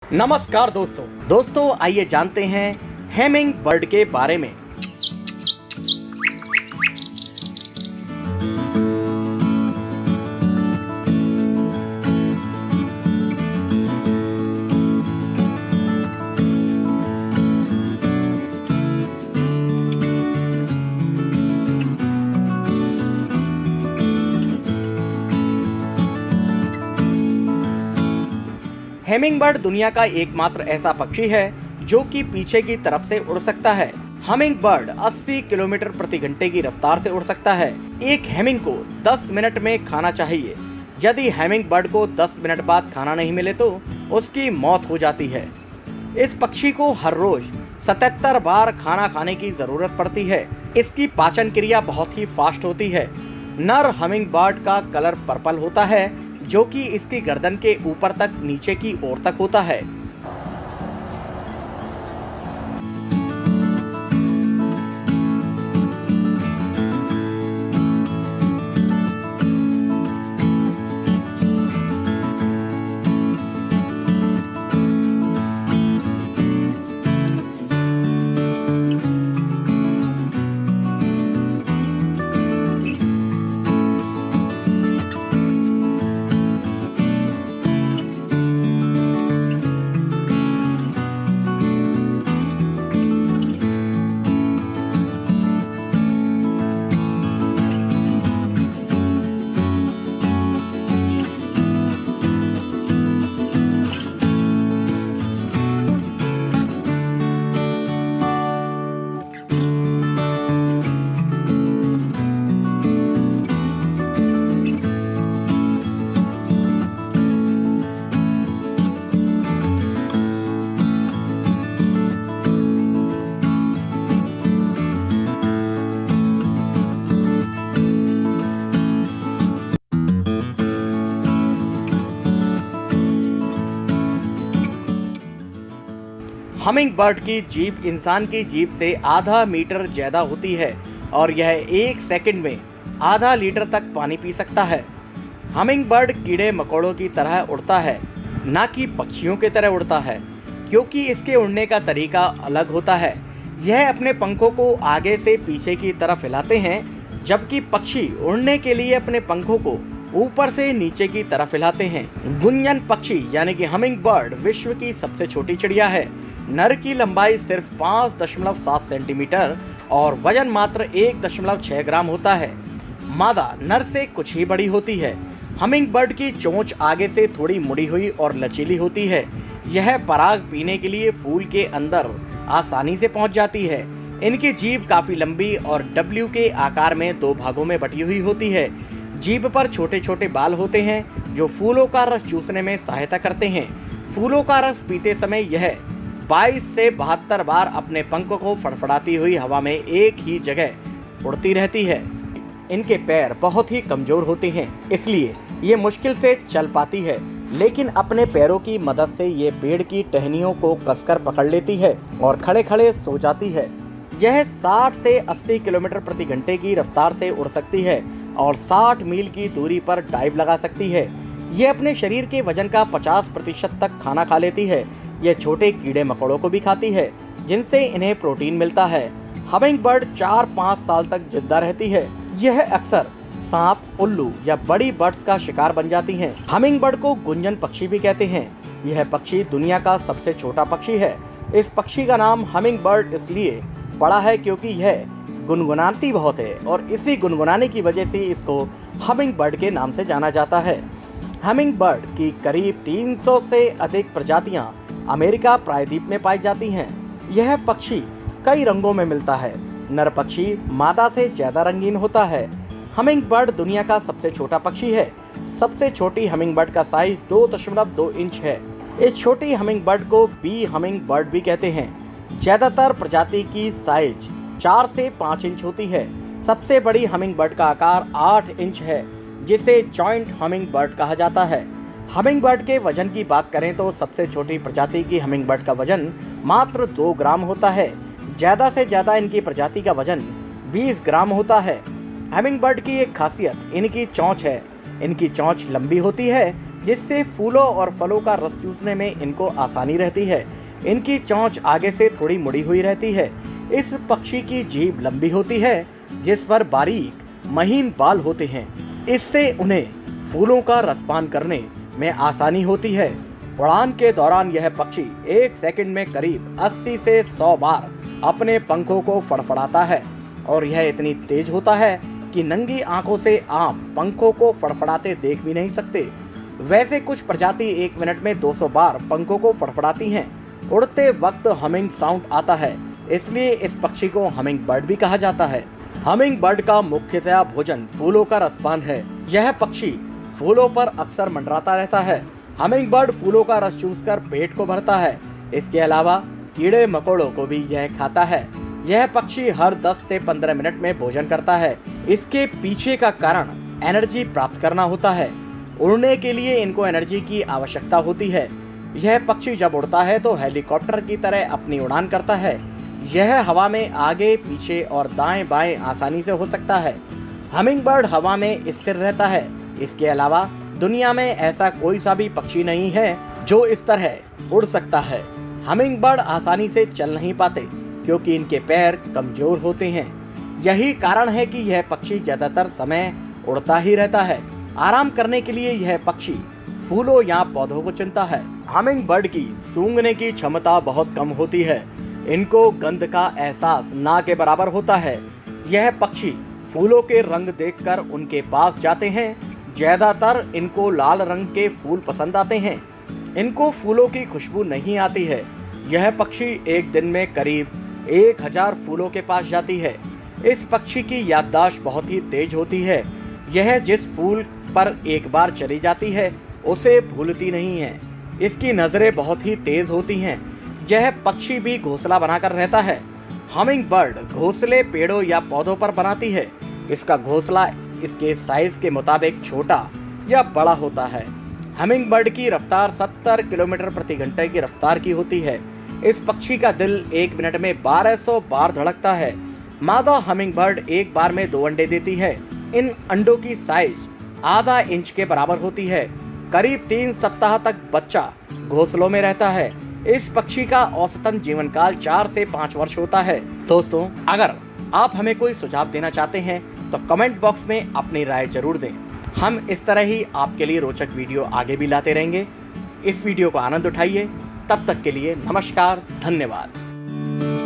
नमस्कार दोस्तों आइए जानते हैं हेमिंग बर्ड के बारे में। हेमिंगबर्ड दुनिया का एकमात्र ऐसा पक्षी है जो कि पीछे की तरफ से उड़ सकता है। हमिंगबर्ड 80 किलोमीटर प्रति घंटे की रफ्तार से उड़ सकता है। एक हेमिंग को 10 मिनट में खाना चाहिए। यदि हेमिंगबर्ड को 10 मिनट बाद खाना नहीं मिले तो उसकी मौत हो जाती है। इस पक्षी को हर रोज 77 बार खाना खाने की जरूरत पड़ती है। इसकी पाचन क्रिया बहुत ही फास्ट होती है। नर हमिंगबर्ड का कलर पर्पल होता है जो कि इसकी गर्दन के ऊपर तक नीचे की ओर तक होता है। हमिंगबर्ड की जीभ इंसान की जीभ से आधा मीटर ज्यादा होती है और यह 1 सेकंड में आधा लीटर तक पानी पी सकता है। हमिंगबर्ड कीड़े मकोड़ों की तरह उड़ता है, ना कि पक्षियों की तरह उड़ता है, क्योंकि इसके उड़ने का तरीका अलग होता है। यह अपने पंखों को आगे से पीछे की तरफ फैलाते हैं, जबकि पक्षी उड़ने के लिए अपने पंखों को ऊपर से नीचे की तरफ फैलाते हैं। गुंजन पक्षी यानी कि हमिंगबर्ड विश्व की सबसे छोटी चिड़िया है। नर की लंबाई सिर्फ 5.7 सेंटीमीटर और वजन मात्र 1.6 ग्राम होता है। मादा नर से कुछ ही बड़ी होती है। हमिंगबर्ड की चोंच आगे से थोड़ी मुड़ी हुई और लचीली होती है। यह पराग पीने के लिए फूल के अंदर आसानी से पहुंच जाती है। इनकी जीभ काफी लंबी और डब्ल्यू के आकार में 2 भागों में बटी हुई होती है। जीभ पर छोटे छोटे बाल होते हैं जो फूलों का रस चूसने में सहायता करते हैं। फूलों का रस पीते समय यह 22 से 72 बार अपने पंख को फड़फड़ाती हुई हवा में एक ही जगह उड़ती रहती है। इनके पैर बहुत ही कमजोर होते हैं, इसलिए ये मुश्किल से चल पाती है, लेकिन अपने पैरों की मदद से ये पेड़ की टहनियों को कसकर पकड़ लेती है और खड़े खड़े सो जाती है। यह 60 से 80 किलोमीटर प्रति घंटे की रफ्तार से उड़ सकती है और 60 मील की दूरी पर डाइव लगा सकती है। ये अपने शरीर के वजन का 50% तक खाना खा लेती है। यह छोटे कीड़े मकोड़ों को भी खाती है, जिनसे इन्हें प्रोटीन मिलता है। हमिंगबर्ड 4-5 साल तक जिंदा रहती है। यह अक्सर सांप, उल्लू या बड़ी बर्ड्स का शिकार बन जाती हैं। हमिंगबर्ड को गुंजन पक्षी भी कहते हैं। यह पक्षी दुनिया का सबसे छोटा पक्षी है। इस पक्षी का नाम हमिंगबर्ड इसलिए पड़ा है क्योंकि यह गुनगुनाती बहुत है और इसी गुनगुनाने की वजह से इसको हमिंगबर्ड के नाम से जाना जाता है। हमिंगबर्ड की करीब 300 से अधिक प्रजातियां अमेरिका प्रायद्वीप में पाई जाती हैं। यह पक्षी कई रंगों में मिलता है। नर पक्षी मादा से ज्यादा रंगीन होता है। हमिंगबर्ड दुनिया का सबसे छोटा पक्षी है। सबसे छोटी हमिंगबर्ड का साइज 2.2 इंच है। इस छोटी हमिंगबर्ड को बी हमिंगबर्ड भी कहते हैं। ज्यादातर प्रजाति की साइज 4 से 5 इंच होती है। सबसे बड़ी हमिंगबर्ड का आकार 8 इंच है, जिसे जॉइंट हमिंगबर्ड कहा जाता है। हमिंगबर्ड के वजन की बात करें तो सबसे छोटी प्रजाति की हमिंगबर्ड का वजन मात्र 2 ग्राम होता है। ज्यादा से ज्यादा इनकी प्रजाति का वजन 20 ग्राम होता है। हमिंगबर्ड की एक खासियत इनकी चोंच है। इनकी चोंच लंबी होती है जिससे फूलों और फलों का रस चूसने में इनको आसानी रहती है। इनकी चोंच आगे से थोड़ी मुड़ी हुई रहती है। इस पक्षी की जीभ लंबी होती है जिस पर बारीक महीन बाल होते हैं। इससे उन्हें फूलों का रसपान करने में आसानी होती है। उड़ान के दौरान यह पक्षी 1 सेकंड में करीब 80 से 100 बार अपने पंखों को फड़फड़ाता है और यह इतनी तेज होता है कि नंगी आंखों से आप पंखों को फड़फड़ाते देख भी नहीं सकते। वैसे कुछ प्रजाति 1 मिनट में 200 बार पंखों को फड़फड़ाती हैं। उड़ते वक्त हमिंग साउंड आता है, इसलिए इस पक्षी को हमिंग बर्ड भी कहा जाता है। हमिंग बर्ड का मुख्यतः भोजन फूलों का रसपान है। यह पक्षी फूलों पर अक्सर मंडराता रहता है। हमिंग बर्ड फूलों का रस चूसकर पेट को भरता है। इसके अलावा कीड़े मकोड़ों को भी यह खाता है। यह पक्षी हर 10 से 15 मिनट में भोजन करता है। इसके पीछे का कारण एनर्जी प्राप्त करना होता है। उड़ने के लिए इनको एनर्जी की आवश्यकता होती है। यह पक्षी जब उड़ता है तो हेलीकॉप्टर की तरह अपनी उड़ान करता है। यह हवा में आगे पीछे और दाएं बाएं आसानी से हो सकता है। हमिंग बर्ड हवा में स्थिर रहता है। इसके अलावा दुनिया में ऐसा कोई सा भी पक्षी नहीं है जो इस तरह उड़ सकता है। हमिंग बर्ड आसानी से चल नहीं पाते क्योंकि इनके पैर कमजोर होते हैं। यही कारण है कि यह पक्षी ज्यादातर समय उड़ता ही रहता है। आराम करने के लिए यह पक्षी फूलों या पौधों को चुनता है। हमिंग बर्ड की सूंघने की क्षमता बहुत कम होती है। इनको गंध का एहसास ना के बराबर होता है। यह पक्षी फूलों के रंग देखकर उनके पास जाते हैं। ज्यादातर इनको लाल रंग के फूल पसंद आते हैं। इनको फूलों की खुशबू नहीं आती है। यह पक्षी एक दिन में करीब 1000 फूलों के पास जाती है। इस पक्षी की याददाश्त बहुत ही तेज होती है। यह जिस फूल पर एक बार चली जाती है उसे भूलती नहीं है। इसकी नजरें बहुत ही तेज होती हैं। यह पक्षी भी घोंसला बनाकर रहता है। हमिंग बर्ड घोंसले पेड़ों या पौधों पर बनाती है। इसका घोंसला इसके साइज के मुताबिक छोटा या बड़ा होता है। हमिंग बर्ड की रफ्तार 70 किलोमीटर प्रति घंटे की रफ्तार की होती है। इस पक्षी का दिल 1 मिनट में 1200 बार धड़कता है। मादा हमिंग बर्ड एक बार में 2 अंडे देती है। इन अंडों की साइज आधा इंच के बराबर होती है। करीब 3 सप्ताह तक बच्चा घोंसलों में रहता है। इस पक्षी का औसतन जीवन काल 4 से 5 वर्ष होता है। दोस्तों, अगर आप हमें कोई सुझाव देना चाहते हैं तो कमेंट बॉक्स में अपनी राय जरूर दें। हम इस तरह ही आपके लिए रोचक वीडियो आगे भी लाते रहेंगे। इस वीडियो को आनंद उठाइए। तब तक के लिए नमस्कार, धन्यवाद।